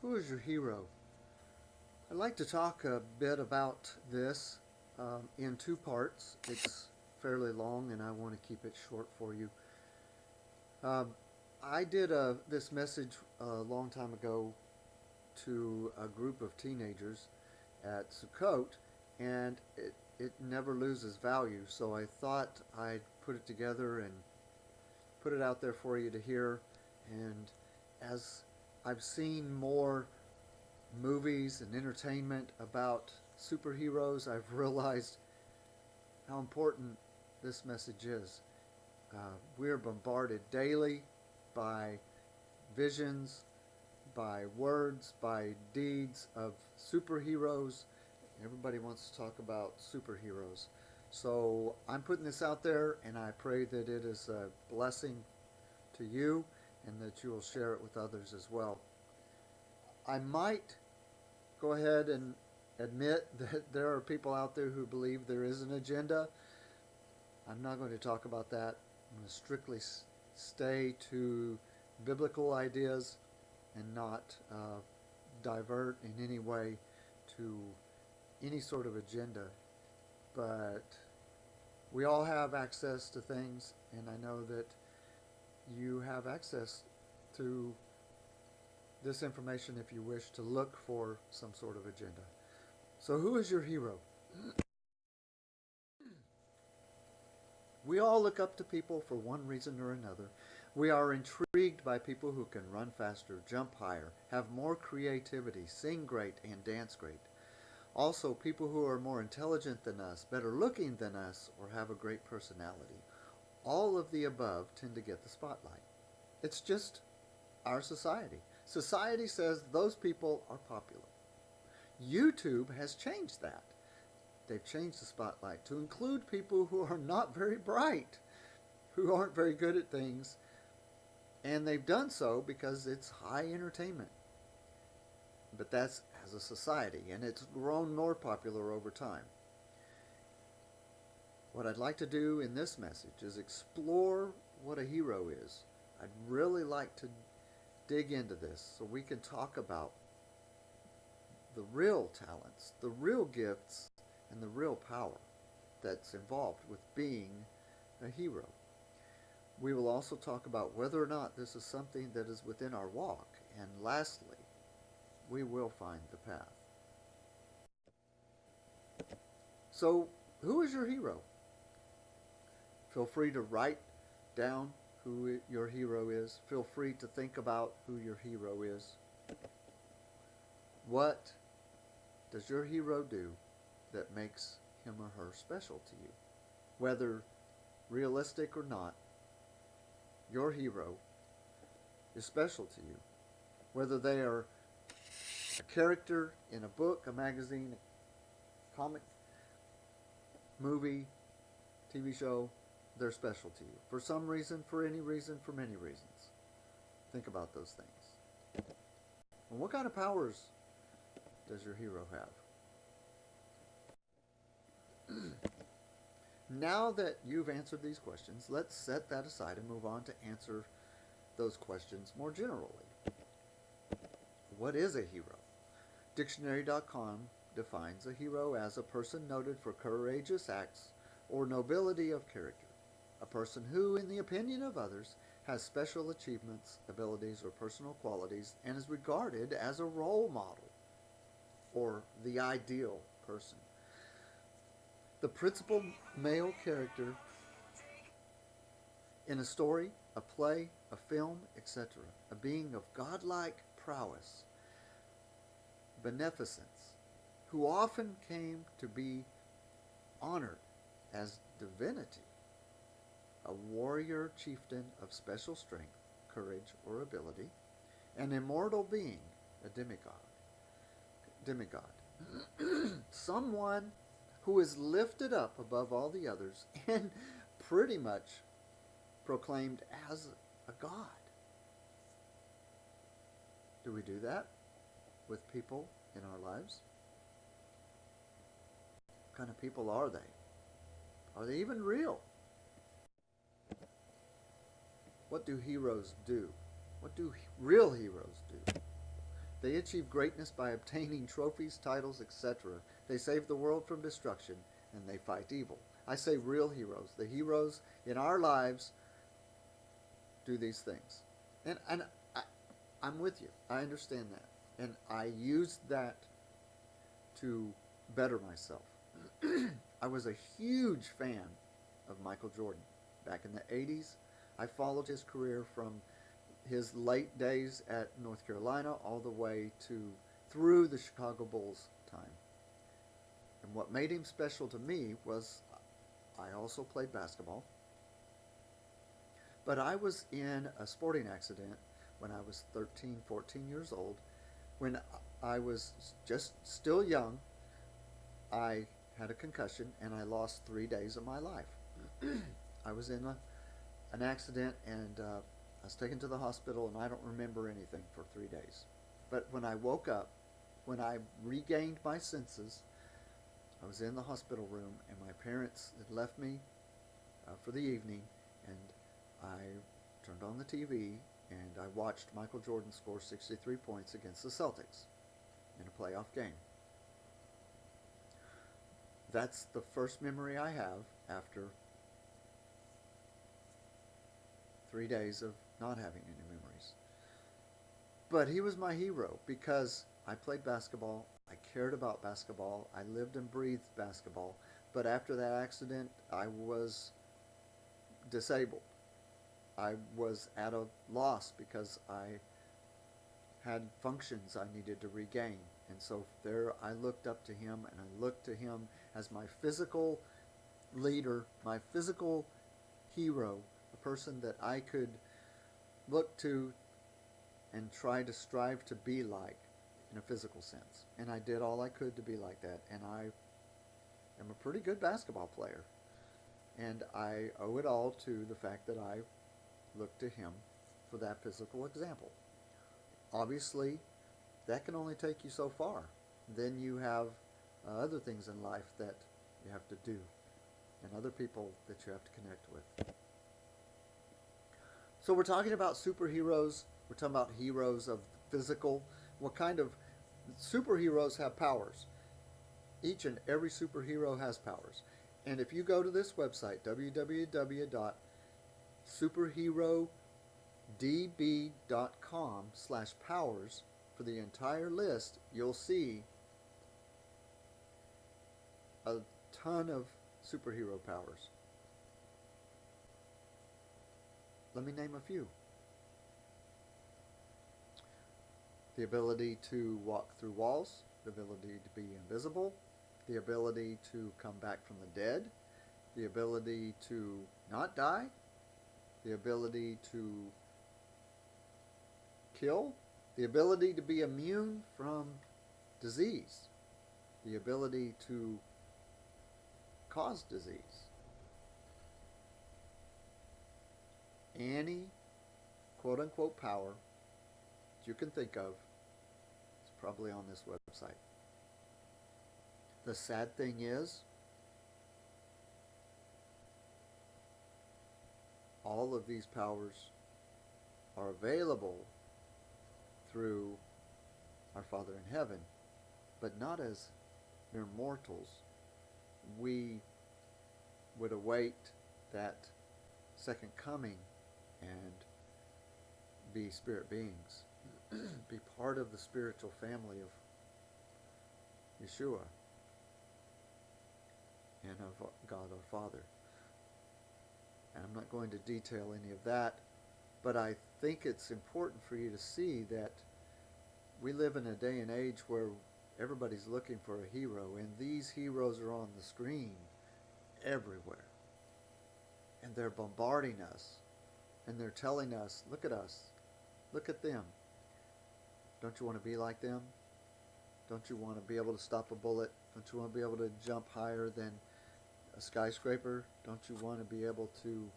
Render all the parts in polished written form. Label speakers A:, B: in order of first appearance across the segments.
A: Who is your hero? I'd like to talk a bit about this in two parts. It's fairly long and I want to keep it short for you. Um, I did this message a long time ago to a group of teenagers at Sukkot, and it never loses value. So I thought I'd put it together and put it out there for you to hear. And as I've seen more movies and entertainment about superheroes, I've realized how important this message is. We're bombarded daily by visions, by words, by deeds of superheroes. Everybody wants to talk about superheroes. So I'm putting this out there, and I pray that it is a blessing to you and that you will share it with others as well. I might go ahead and admit that there are people out there who believe there is an agenda. I'm not going to talk about that. I'm going to strictly stay to biblical ideas and not divert in any way to any sort of agenda. But we all have access to things, and I know that you have access to this information if you wish to look for some sort of agenda. So, who is your hero? We all look up to people for one reason or another. We are intrigued by people who can run faster, jump higher, have more creativity, sing great, and dance great. Also, people who are more intelligent than us, better looking than us, or have a great personality. All of the above tend to get the spotlight. It's just our society. Society says those people are popular. YouTube has changed that. They've changed the spotlight to include people who are not very bright, who aren't very good at things, and they've done so because it's high entertainment. But that's as a society, and it's grown more popular over time. What I'd like to do in this message is explore what a hero is. I'd really like to dig into this so we can talk about the real talents, the real gifts, and the real power that's involved with being a hero. We will also talk about whether or not this is something that is within our walk. And lastly, we will find the path. So, who is your hero? Feel free to write down who your hero is. Feel free to think about who your hero is. What does your hero do that makes him or her special to you? Whether realistic or not, your hero is special to you. Whether they are a character in a book, a magazine, a comic, movie, TV show, they're special to you. For some reason, for any reason, for many reasons. Think about those things. And what kind of powers does your hero have? Now that you've answered these questions, let's set that aside and move on to answer those questions more generally. What is a hero? Dictionary.com defines a hero as a person noted for courageous acts or nobility of character. A person who, in the opinion of others, has special achievements, abilities, or personal qualities and is regarded as a role model or the ideal person. The principal male character in a story, a play, a film, etc. A being of godlike prowess, beneficence, who often came to be honored as divinity, a warrior chieftain of special strength, courage, or ability, an immortal being, a demigod, someone who is lifted up above all the others and pretty much proclaimed as a god. Do we do that with people in our lives? What kind of people are they? Are they even real? What do heroes do? What do real heroes do? They achieve greatness by obtaining trophies, titles, etc. They save the world from destruction, and they fight evil. I say real heroes. The heroes in our lives do these things. And I, I'm with you. I understand that. And I use that to better myself. I was a huge fan of Michael Jordan back in the 80s. I followed his career from his late days at North Carolina all the way to through the Chicago Bulls time. And what made him special to me was I also played basketball. But I was in a sporting accident when I was 13, 14 years old. When I was just still young, I had a concussion and I lost 3 days of my life. I was in an accident and I was taken to the hospital and I don't remember anything for 3 days. But when I woke up, when I regained my senses, I was in the hospital room and my parents had left me for the evening, and I turned on the TV and I watched Michael Jordan score 63 points against the Celtics in a playoff game. That's the first memory I have after 3 days of not having any memories. But he was my hero because I played basketball, I cared about basketball, I lived and breathed basketball. But after that accident, I was disabled. I was at a loss because I had functions I needed to regain. And so there I looked up to him, and I looked to him as my physical leader, my physical hero, a person that I could look to and try to strive to be like in a physical sense. And I did all I could to be like that. And I am a pretty good basketball player. And I owe it all to the fact that I looked to him for that physical example. Obviously, that can only take you so far. Then you have other things in life that you have to do and other people that you have to connect with. So we're talking about superheroes. We're talking about heroes of physical. What kind of superheroes have powers? Each and every superhero has powers. And if you go to this website, www.superherodb.com/powers, for the entire list, you'll see a ton of superhero powers. Let me name a few. The ability to walk through walls, the ability to be invisible, the ability to come back from the dead, the ability to not die, the ability to kill, the ability to be immune from disease, the ability to cause disease. Any quote-unquote power that you can think of is probably on this website. The sad thing is, all of these powers are available through our Father in heaven, but not as mere mortals. We would await that second coming and be spirit beings, be part of the spiritual family of Yeshua and of God our Father. And I'm not going to detail any of that, but I think it's important for you to see that we live in a day and age where everybody's looking for a hero, and these heroes are on the screen everywhere. And they're bombarding us, and they're telling us, look at us, look at them. Don't you want to be like them? Don't you want to be able to stop a bullet? Don't you want to be able to jump higher than a skyscraper? Don't you want to be able to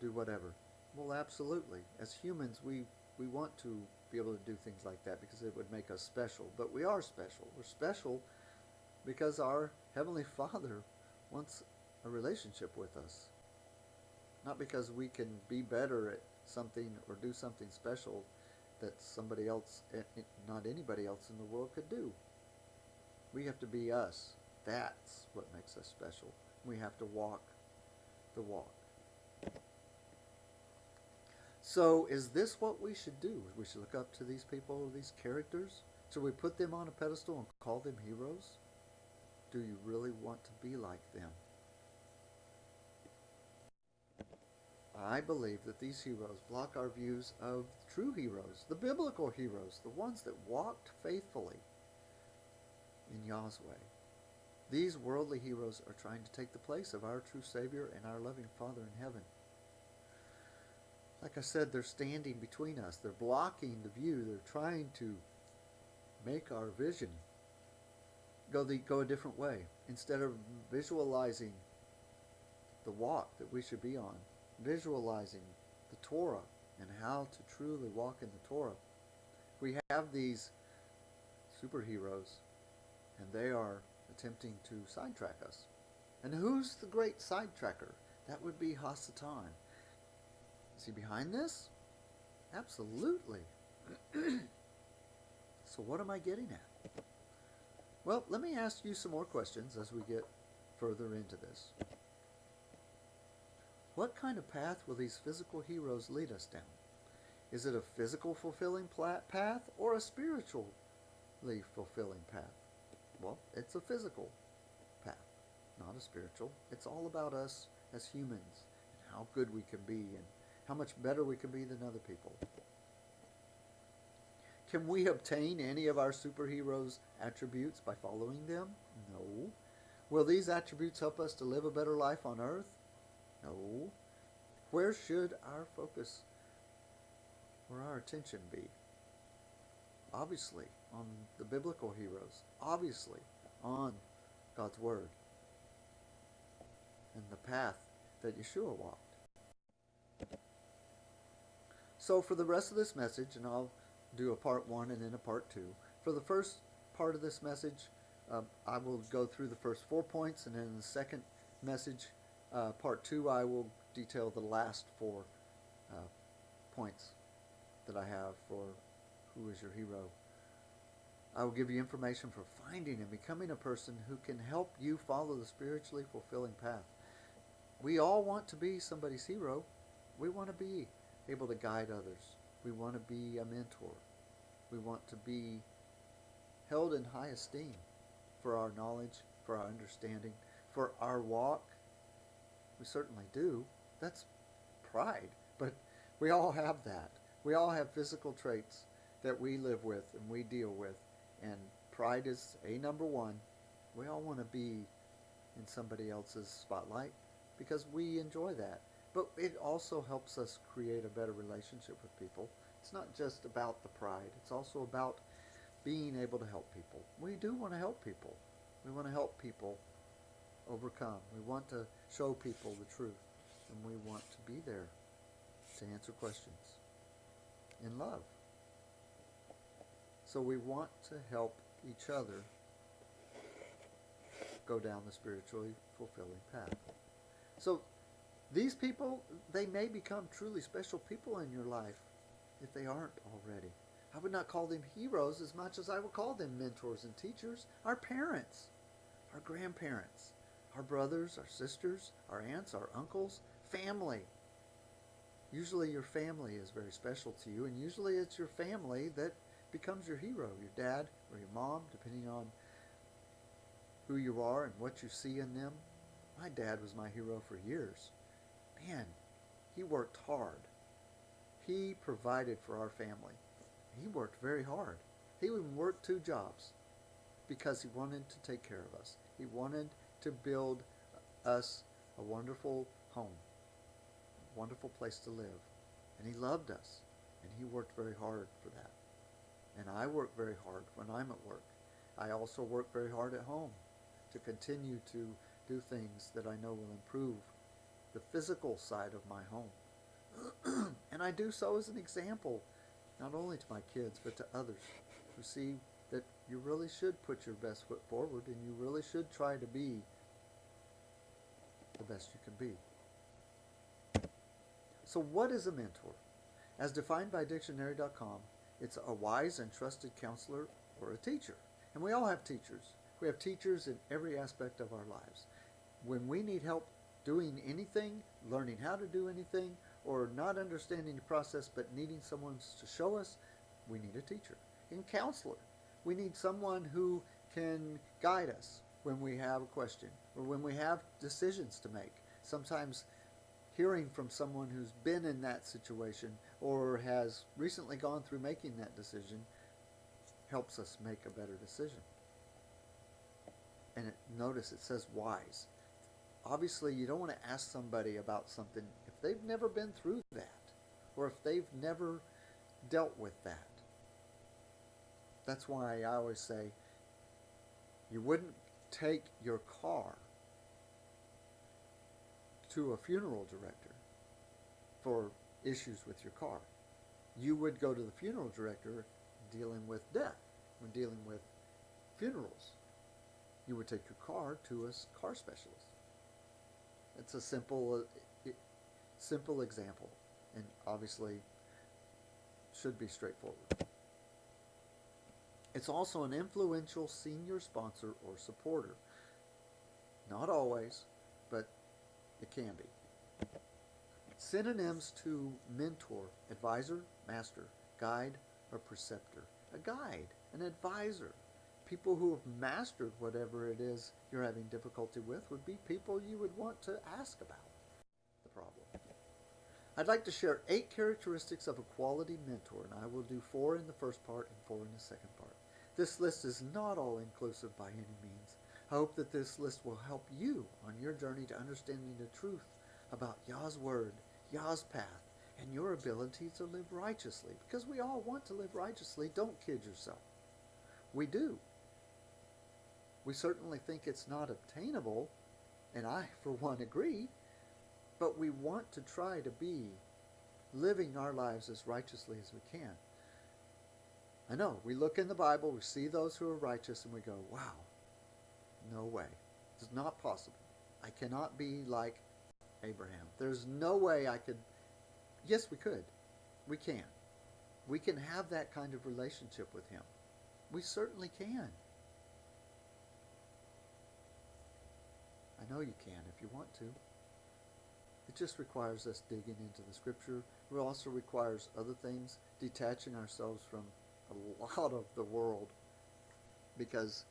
A: do whatever? Well, absolutely. As humans, we want to be able to do things like that because it would make us special. But we are special. We're special because our Heavenly Father wants a relationship with us. Not because we can be better at something or do something special that somebody else, not anybody else in the world could do. We have to be us. That's what makes us special. We have to walk the walk. So, is this what we should do? We should look up to these people, these characters? Should we put them on a pedestal and call them heroes? Do you really want to be like them? I believe that these heroes block our views of true heroes, the biblical heroes, the ones that walked faithfully in Yah's way. These worldly heroes are trying to take the place of our true Savior and our loving Father in heaven. Like I said, they're standing between us. They're blocking the view. They're trying to make our vision go a different way. Instead of visualizing the walk that we should be on, visualizing the Torah and how to truly walk in the Torah, we have these superheroes, and they are attempting to sidetrack us. And who's the great sidetracker? That would be Hasatan. Is he behind this? Absolutely. So what am I getting at? Well, let me ask you some more questions as we get further into this. What kind of path will these physical heroes lead us down? Is it a physical fulfilling path or a spiritually fulfilling path? Well, it's a physical path, not a spiritual. It's all about us as humans and how good we can be and how much better we can be than other people. Can we obtain any of our superheroes' attributes by following them? No. Will these attributes help us to live a better life on earth? No. Where should our focus or our attention be? Obviously on the biblical heroes. Obviously on God's Word and the path that Yeshua walked. So for the rest of this message, and I'll do a part 1 and then a part 2. For the first part of this message, I will go through the first 4 points, and then in the second message, part 2, I will detail the last 4 points that I have for who is your hero. I will give you information for finding and becoming a person who can help you follow the spiritually fulfilling path. We all want to be somebody's hero. We want to be able to guide others. We want to be a mentor. We want to be held in high esteem for our knowledge, for our understanding, for our walk. We certainly do. That's pride. But we all have that. We all have physical traits that we live with and we deal with. And pride is number 1. We all want to be in somebody else's spotlight because we enjoy that. But it also helps us create a better relationship with people. It's not just about the pride. It's also about being able to help people. We do want to help people. We want to help people overcome. We want to show people the truth. And we want to be there to answer questions in love. So we want to help each other go down the spiritually fulfilling path. So these people, they may become truly special people in your life if they aren't already. I would not call them heroes as much as I would call them mentors and teachers. Our parents, our grandparents, our brothers, our sisters, our aunts, our uncles, family. Usually your family is very special to you, and usually it's your family that becomes your hero, your dad or your mom, depending on who you are and what you see in them. My dad was my hero for years. Man, he worked hard. He provided for our family. He worked very hard. He even worked 2 jobs because he wanted to take care of us. He wanted to build us a wonderful home, a wonderful place to live. And he loved us, and he worked very hard for that. And I work very hard when I'm at work. I also work very hard at home to continue to do things that I know will improve the physical side of my home. And I do so as an example, not only to my kids, but to others who see that you really should put your best foot forward and you really should try to be the best you can be. So what is a mentor? As defined by dictionary.com, It's a wise and trusted counselor or a teacher. And we all have teachers. We have teachers in every aspect of our lives. When we need help doing anything, learning how to do anything, or not understanding the process but needing someone to show us, we need a teacher. In counselor, we need someone who can guide us when we have a question or when we have decisions to make. Sometimes hearing from someone who's been in that situation or has recently gone through making that decision helps us make a better decision. And notice it says wise. Obviously, you don't want to ask somebody about something if they've never been through that or if they've never dealt with that. That's why I always say you wouldn't take your car to a funeral director for issues with your car. You would go to the funeral director dealing with death, when dealing with funerals. You would take your car to a car specialist. It's a simple example, and obviously should be straightforward. It's also an influential senior sponsor or supporter. Not always, but it can be. Synonyms to mentor: advisor, master, guide, or preceptor. A guide, an advisor. People who have mastered whatever it is you're having difficulty with would be people you would want to ask about the problem. I'd like to share 8 characteristics of a quality mentor, and I will do 4 in the first part and 4 in the second part. This list is not all inclusive by any means. I hope that this list will help you on your journey to understanding the truth about Yah's Word, Yah's path, and your ability to live righteously. Because we all want to live righteously. Don't kid yourself. We do. We certainly think it's not obtainable, and I, for one, agree, but we want to try to be living our lives as righteously as we can. I know, we look in the Bible, we see those who are righteous, and we go, wow, no way. It's not possible. I cannot be like Abraham. There's no way I could. Yes, we could. We can. We can have that kind of relationship with him. We certainly can. I know you can if you want to. It just requires us digging into the scripture. It also requires other things, detaching ourselves from a lot of the world, because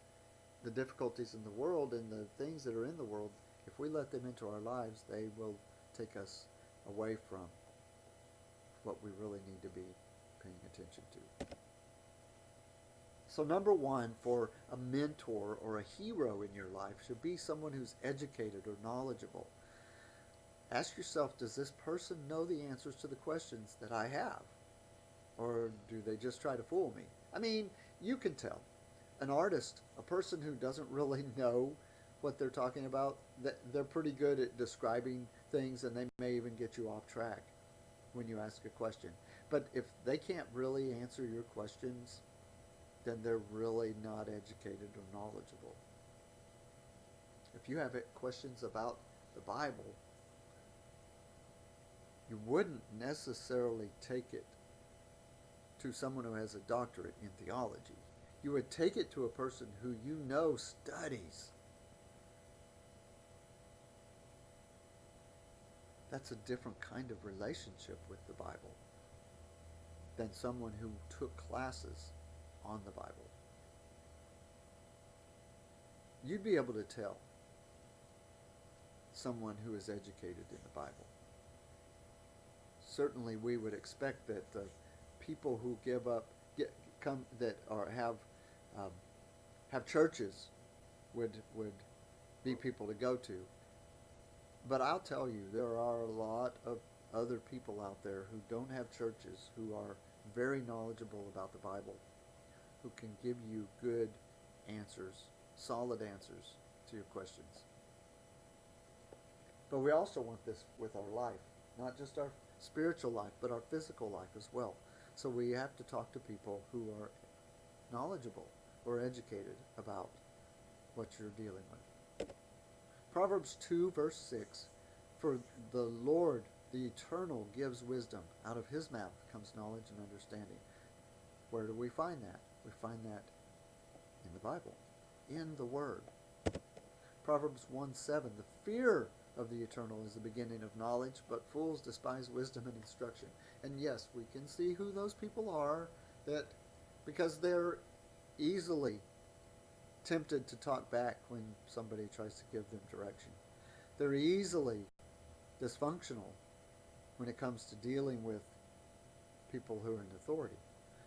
A: the difficulties in the world and the things that are in the world, if we let them into our lives, they will take us away from what we really need to be paying attention to. So number 1 for a mentor or a hero in your life should be someone who's educated or knowledgeable. Ask yourself, does this person know the answers to the questions that I have? Or do they just try to fool me? I mean, you can tell. An artist, a person who doesn't really know what they're talking about, they're pretty good at describing things, and they may even get you off track when you ask a question. But if they can't really answer your questions, then they're really not educated or knowledgeable. If you have questions about the Bible, you wouldn't necessarily take it to someone who has a doctorate in theology. You would take it to a person who you know studies. That's a different kind of relationship with the Bible than someone who took classes on the Bible. You'd be able to tell someone who is educated in the Bible. Certainly we would expect that the people who have churches would be people to go to. But I'll tell you, there are a lot of other people out there who don't have churches, who are very knowledgeable about the Bible, who can give you good answers, solid answers to your questions. But we also want this with our life, not just our spiritual life, but our physical life as well. So we have to talk to people who are knowledgeable or educated about what you're dealing with. Proverbs 2 verse 6, for the Lord, the Eternal, gives wisdom. Out of his mouth comes knowledge and understanding. Where do we find that? We find that in the Bible, in the Word. Proverbs 1:7, the fear of the eternal is the beginning of knowledge, but fools despise wisdom and instruction. And yes, we can see who those people are, that because they're easily tempted to talk back when somebody tries to give them direction. They're easily dysfunctional when it comes to dealing with people who are in authority.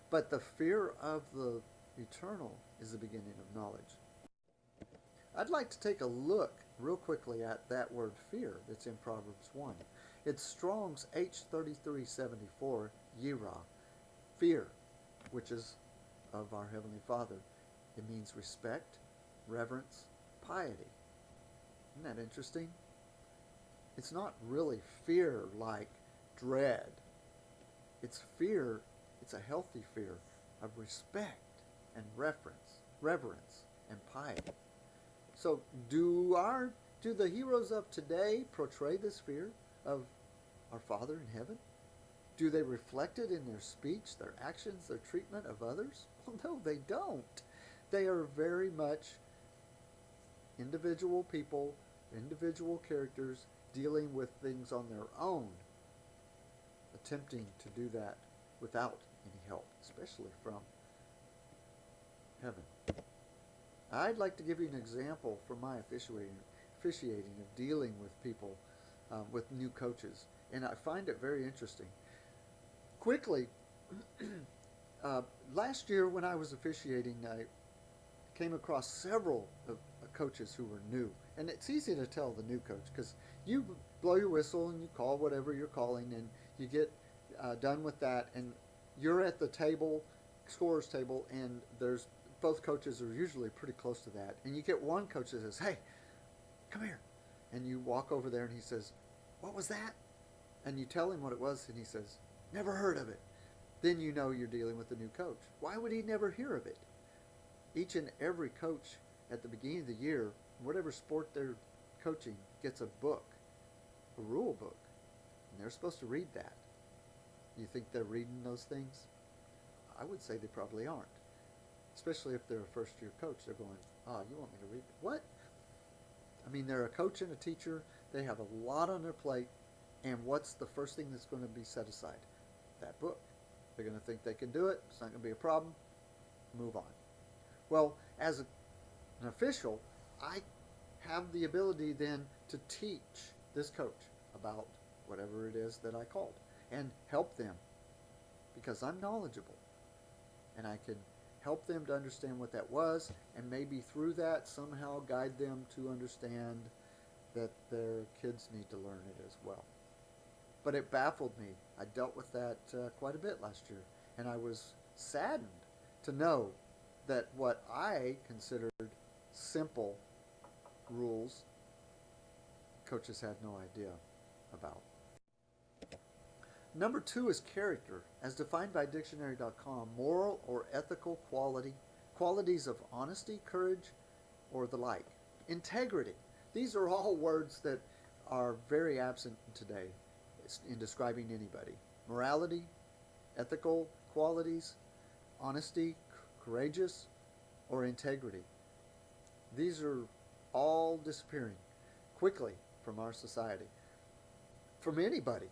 A: But the fear of the eternal is the beginning of knowledge. I'd like to take a look real quickly at that word fear that's in Proverbs 1. It's Strong's H3374, yirah, fear, which is of our Heavenly Father. It means respect, reverence, piety. Isn't that interesting? It's not really fear like dread. It's fear, it's a healthy fear of respect and reverence and piety. So do the heroes of today portray this fear of our Father in heaven? Do they reflect it in their speech, their actions, their treatment of others? Well, no, they don't. They are very much individual people, individual characters dealing with things on their own, attempting to do that without any help, especially from heaven. I'd like to give you an example from my officiating of dealing with people, with new coaches, and I find it very interesting. Quickly, last year when I was officiating, I came across several coaches who were new, and it's easy to tell the new coach because you blow your whistle and you call whatever you're calling, and you get done with that, and you're at the table, scorer's table, and there's both coaches are usually pretty close to that, and you get one coach that says, "Hey, come here," and you walk over there and he says, "What was that?" And you tell him what it was, and he says, "Never heard of it." Then you know you're dealing with a new coach. Why would he never hear of it? Each and every coach at the beginning of the year, whatever sport they're coaching, gets a book, a rule book, and they're supposed to read that. You think they're reading those things? I would say they probably aren't. Especially if they're a first-year coach. They're going, "Oh, you want me to read what?" I mean, they're a coach and a teacher. They have a lot on their plate, and what's the first thing that's going to be set aside? That book. They're going to think they can do it. It's not going to be a problem. Move on. Well, as an official, I have the ability then to teach this coach about whatever it is that I called and help them because I'm knowledgeable, and I can help them to understand what that was, and maybe through that somehow guide them to understand that their kids need to learn it as well. But it baffled me. I dealt with that quite a bit last year, and I was saddened to know that what I considered simple rules, coaches had no idea about. Number 2 is character, as defined by dictionary.com, moral or ethical qualities of honesty, courage, or the like. Integrity. These are all words that are very absent today in describing anybody. Morality, ethical qualities, honesty, courageous, or integrity. These are all disappearing quickly from our society. From anybody.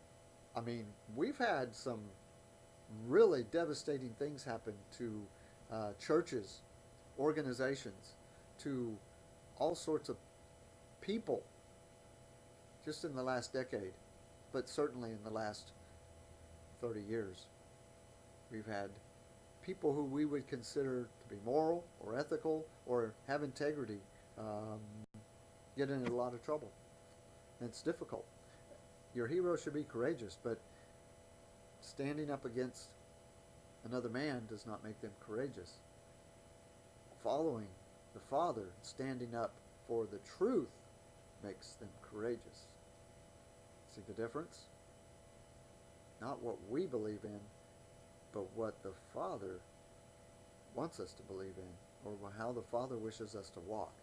A: I mean, we've had some really devastating things happen to churches, organizations, to all sorts of people just in the last decade, but certainly in the last 30 years. We've had people who we would consider to be moral or ethical or have integrity get into a lot of trouble. And it's difficult. Your hero should be courageous, but standing up against another man does not make them courageous. Following the Father, standing up for the truth, makes them courageous. See the difference? Not what we believe in, but what the Father wants us to believe in, or how the Father wishes us to walk.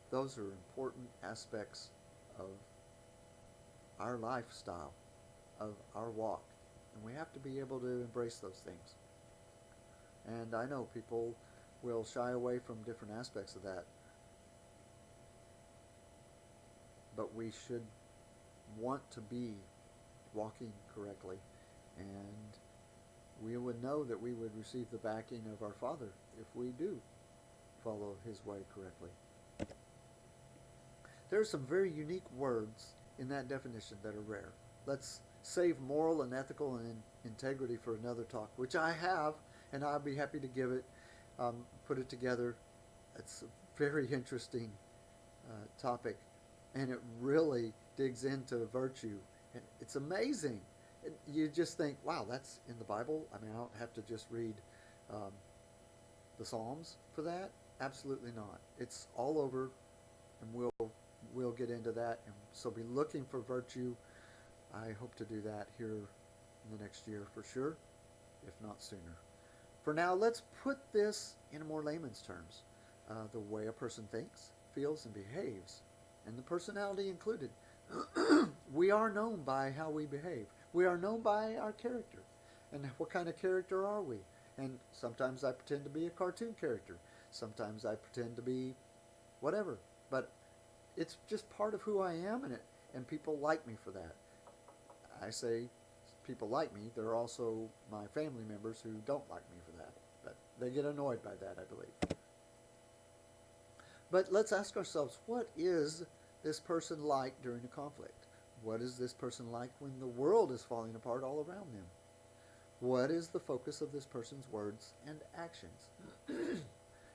A: Those are important aspects of our lifestyle, of our walk, And we have to be able to embrace those things. And I know people will shy away from different aspects of that, but we should want to be walking correctly, and we would know that we would receive the backing of our Father if we do follow His way correctly. There are some very unique words in that definition that are rare. Let's save moral and ethical and integrity for another talk, which I have, and I'll be happy to give it, put it together. It's a very interesting topic, and it really digs into virtue. And it's amazing. You just think, wow, that's in the Bible. I mean, I don't have to just read the Psalms for that. Absolutely not. It's all over, and we'll get into that. And so be looking for virtue. I hope to do that here in the next year for sure, if not sooner. For now, let's put this in more layman's terms. The way a person thinks, feels, and behaves, and the personality included. We are known by how we behave. We are known by our character. And what kind of character are we? And sometimes I pretend to be a cartoon character. Sometimes I pretend to be whatever. But it's just part of who I am, and people like me for that. I say people like me. There are also my family members who don't like me for that. But they get annoyed by that, I believe. But let's ask ourselves, what is this person like during a conflict? What is this person like when the world is falling apart all around them? What is the focus of this person's words and actions?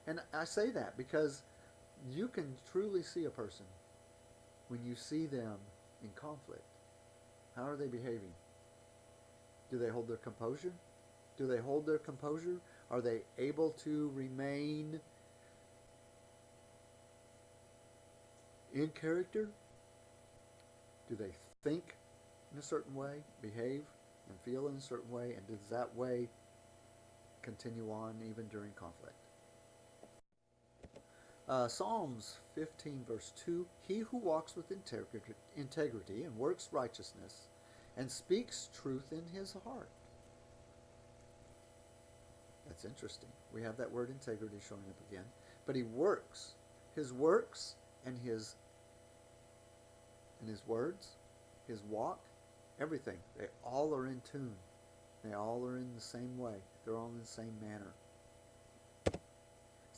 A: And I say that because you can truly see a person when you see them in conflict. How are they behaving? Do they hold their composure? Do they hold their composure? Are they able to remain in character? Do they think in a certain way, behave and feel in a certain way, and does that way continue on even during conflict? Psalms 15 verse 2, he who walks with integrity and works righteousness and speaks truth in his heart. That's interesting. We have that word integrity showing up again. But he works. His works and his words, his walk, everything, they all are in tune. They all are in the same way. They're all in the same manner.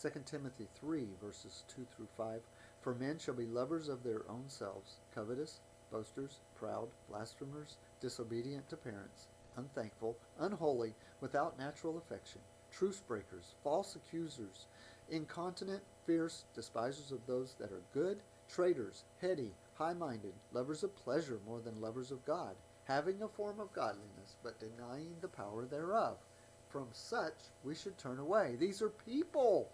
A: 2 Timothy 3, verses 2 through 5. For men shall be lovers of their own selves, covetous, boasters, proud, blasphemers, disobedient to parents, unthankful, unholy, without natural affection, truce breakers, false accusers, incontinent, fierce, despisers of those that are good, traitors, heady, high-minded, lovers of pleasure more than lovers of God, having a form of godliness, but denying the power thereof. From such we should turn away. These are people.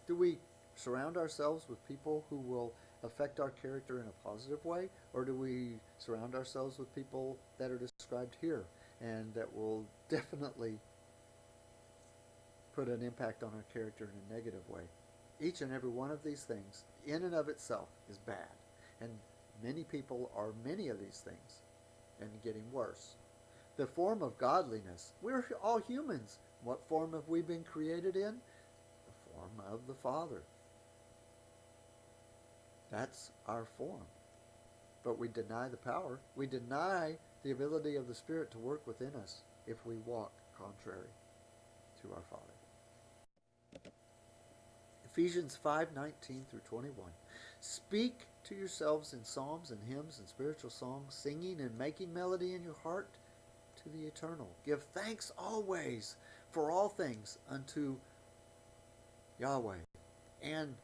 A: Do we surround ourselves with people who will affect our character in a positive way, or do we surround ourselves with people that are described here and that will definitely put an impact on our character in a negative way? Each and every one of these things in and of itself is bad, and many people are many of these things and getting worse. The form of godliness, we're all humans. What form have we been created in? The form of the Father. That's our form. But we deny the power. We deny the ability of the Spirit to work within us if we walk contrary to our Father. Ephesians 5:19 through 21. Speak to yourselves in psalms and hymns and spiritual songs, singing and making melody in your heart to the Eternal. Give thanks always for all things unto Yahweh and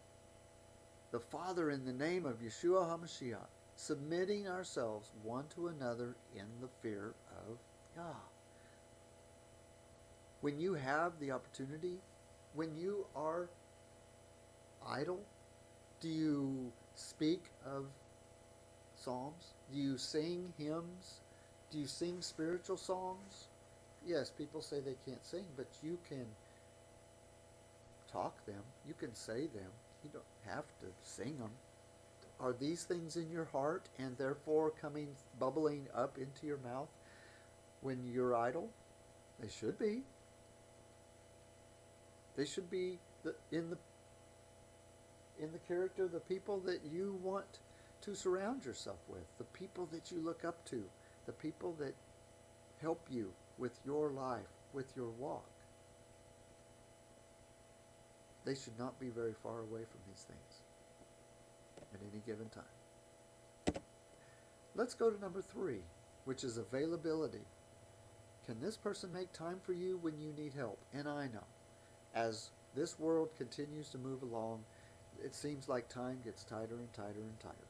A: the Father in the name of Yeshua HaMashiach, submitting ourselves one to another in the fear of Yah. When you have the opportunity, when you are idle, do you speak of psalms? Do you sing hymns? Do you sing spiritual songs? Yes, people say they can't sing, but you can talk them. You can say them. You don't have to sing them. Are these things in your heart and therefore bubbling up into your mouth? when you're idle? They should be. They should be in the character of the people that you want to surround yourself with, the people that you look up to, the people that help you with your life, with your walk. They should not be very far away from these things at any given time. Let's go to number 3, which is availability. Can this person make time for you when you need help? And I know, as this world continues to move along, it seems like time gets tighter and tighter and tighter.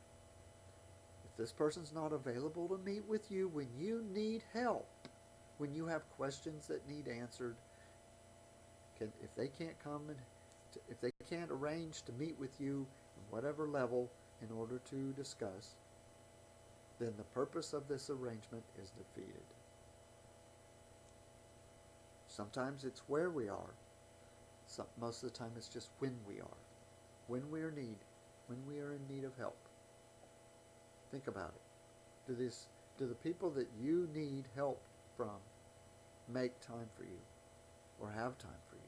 A: If this person's not available to meet with you when you need help, when you have questions that need answered, if they can't come and if they can't arrange to meet with you on whatever level in order to discuss, then the purpose of this arrangement is defeated. Sometimes it's where we are. Most of the time it's just when we are. When we are in need of help. Think about it. Do the people that you need help from make time for you or have time for you?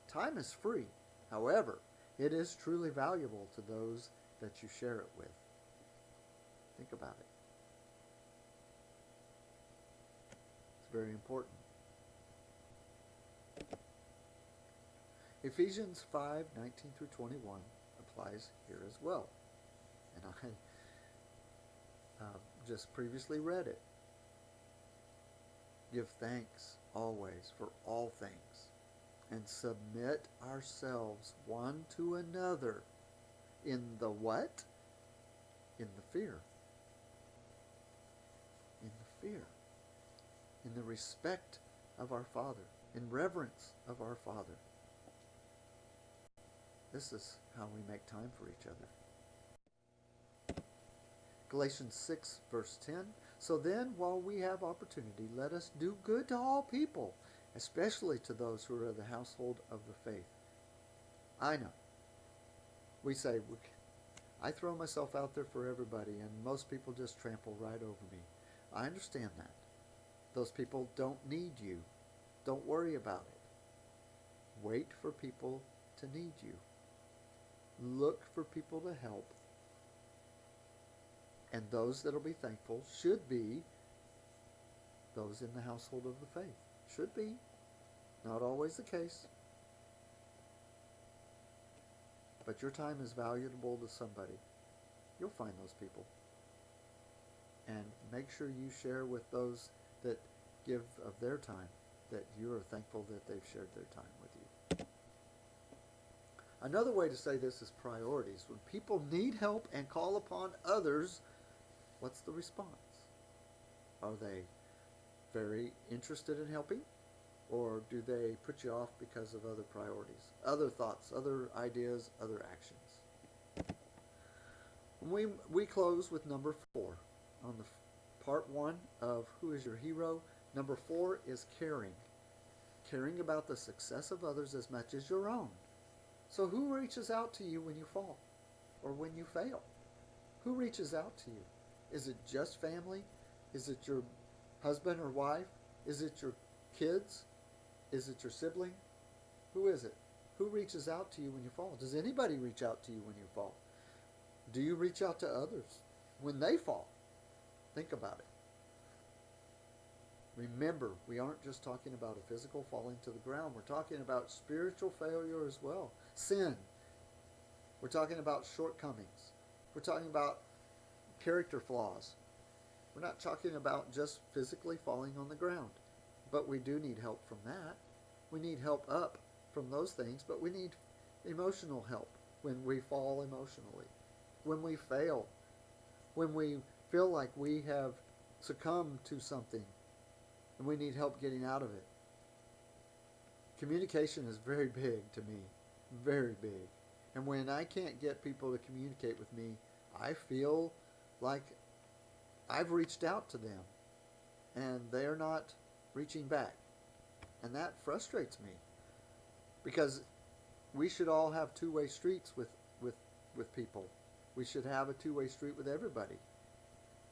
A: Time is free. However, it is truly valuable to those that you share it with. Think about it. It's very important. Ephesians 5:19 through 21 applies here as well. And I just previously read it. Give thanks always for all things, and submit ourselves one to another in the what? In the fear. In the fear. In the respect of our Father. In reverence of our Father. This is how we make time for each other. Galatians 6 verse 10. So then, while we have opportunity, let us do good to all people, especially to those who are of the household of the faith. I know. We say, I throw myself out there for everybody, and most people just trample right over me. I understand that. Those people don't need you. Don't worry about it. Wait for people to need you. Look for people to help. And those that will be thankful should be those in the household of the faith. Should be. Not always the case. But your time is valuable to somebody. You'll find those people. And make sure you share with those that give of their time, that you are thankful that they've shared their time with you. Another way to say this is priorities. When people need help and call upon others, what's the response? Are they very interested in helping? Or do they put you off because of other priorities, other thoughts, other ideas, other actions? We close with number 4 on the part 1 of Who is Your Hero? Number 4 is caring. Caring about the success of others as much as your own. So who reaches out to you when you fall or when you fail? Who reaches out to you? Is it just family? Is it your husband or wife? Is it your kids? Is it your sibling? Who is it? Who reaches out to you when you fall? Does anybody reach out to you when you fall? Do you reach out to others when they fall? Think about it. Remember, we aren't just talking about a physical falling to the ground. We're talking about spiritual failure as well. Sin. We're talking about shortcomings. We're talking about character flaws. We're not talking about just physically falling on the ground. But we do need help from that. We need help up from those things, but we need emotional help when we fall emotionally, when we fail, when we feel like we have succumbed to something and we need help getting out of it. Communication is very big to me, very big. And when I can't get people to communicate with me, I feel like I've reached out to them and they're not reaching back. And that frustrates me, because we should all have two-way streets with people. We should have a two-way street with everybody.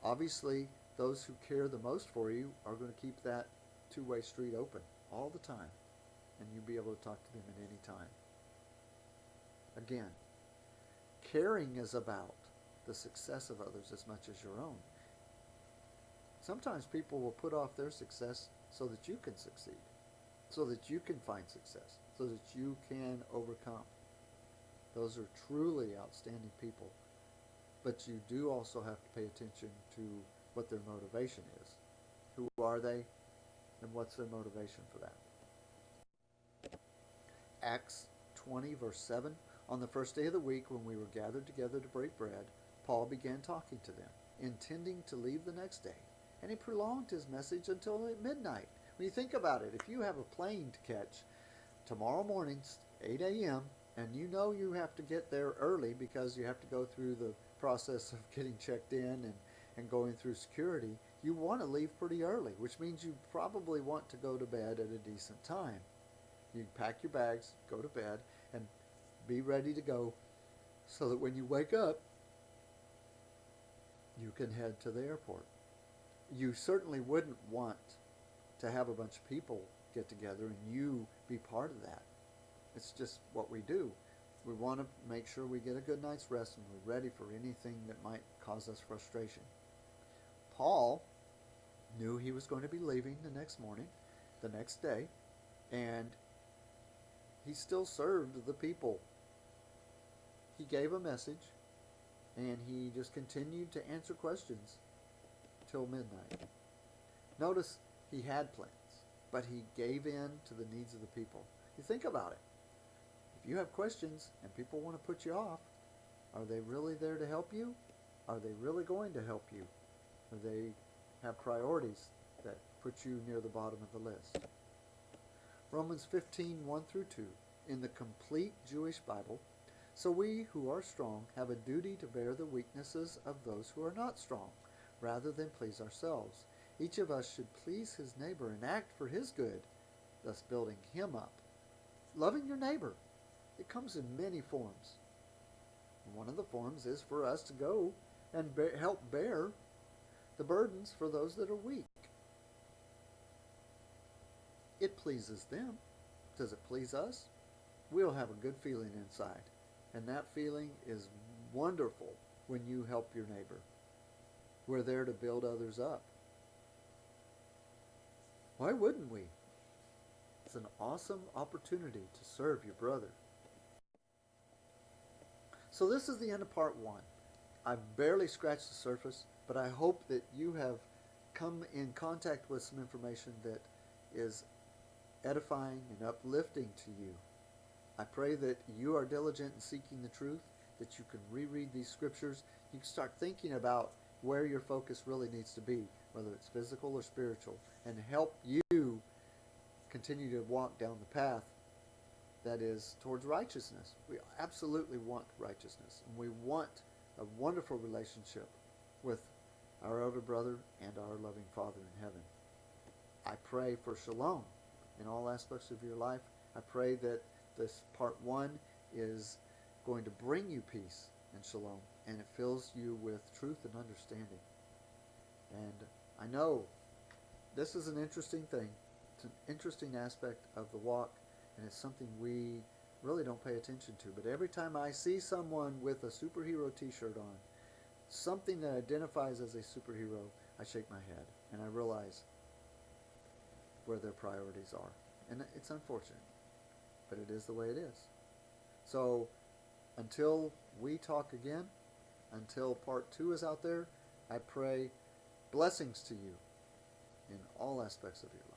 A: Obviously, those who care the most for you are going to keep that two-way street open all the time, and you'll be able to talk to them at any time. Again, caring is about the success of others as much as your own. Sometimes people will put off their success so that you can succeed, so that you can find success, so that you can overcome. Those are truly outstanding people. But you do also have to pay attention to what their motivation is. Who are they, and what's their motivation for that? Acts 20, verse 7. On the first day of the week, when we were gathered together to break bread, Paul began talking to them, intending to leave the next day. And he prolonged his message until midnight. When you think about it, if you have a plane to catch tomorrow morning, 8 a.m., and you know you have to get there early because you have to go through the process of getting checked in and going through security, you want to leave pretty early, which means you probably want to go to bed at a decent time. You pack your bags, go to bed, and be ready to go so that when you wake up, you can head to the airport. You certainly wouldn't want to have a bunch of people get together and you be part of that. It's just what we do. We want to make sure we get a good night's rest and we're ready for anything that might cause us frustration. Paul knew he was going to be leaving the next morning, the next day, and he still served the people. He gave a message, and he just continued to answer questions till midnight. Notice he had plans, but he gave in to the needs of the people. You think about it. If you have questions and people want to put you off, are they really there to help you? Are they really going to help you? Or they have priorities that put you near the bottom of the list? Romans 15, 1 through 2. In the complete Jewish Bible, so we who are strong have a duty to bear the weaknesses of those who are not strong, rather than please ourselves. Each of us should please his neighbor and act for his good, thus building him up. Loving your neighbor, it comes in many forms. One of the forms is for us to go and help bear the burdens for those that are weak. It pleases them. Does it please us? We'll have a good feeling inside. And that feeling is wonderful when you help your neighbor. We're there to build others up. Why wouldn't we? It's an awesome opportunity to serve your brother. So this is the end of part 1. I've barely scratched the surface, but I hope that you have come in contact with some information that is edifying and uplifting to you. I pray that you are diligent in seeking the truth, that you can reread these scriptures. You can start thinking about where your focus really needs to be, whether it's physical or spiritual, and help you continue to walk down the path that is towards righteousness. We absolutely want righteousness, and we want a wonderful relationship with our elder brother and our loving Father in heaven. I pray for shalom in all aspects of your life. I pray that this part 1 is going to bring you peace and shalom, and it fills you with truth and understanding. And I know this is an interesting thing. It's an interesting aspect of the walk, and it's something we really don't pay attention to. But every time I see someone with a superhero t-shirt on, something that identifies as a superhero, I shake my head and I realize where their priorities are. And it's unfortunate, but it is the way it is. So until we talk again, until part 2 is out there, I pray blessings to you in all aspects of your life.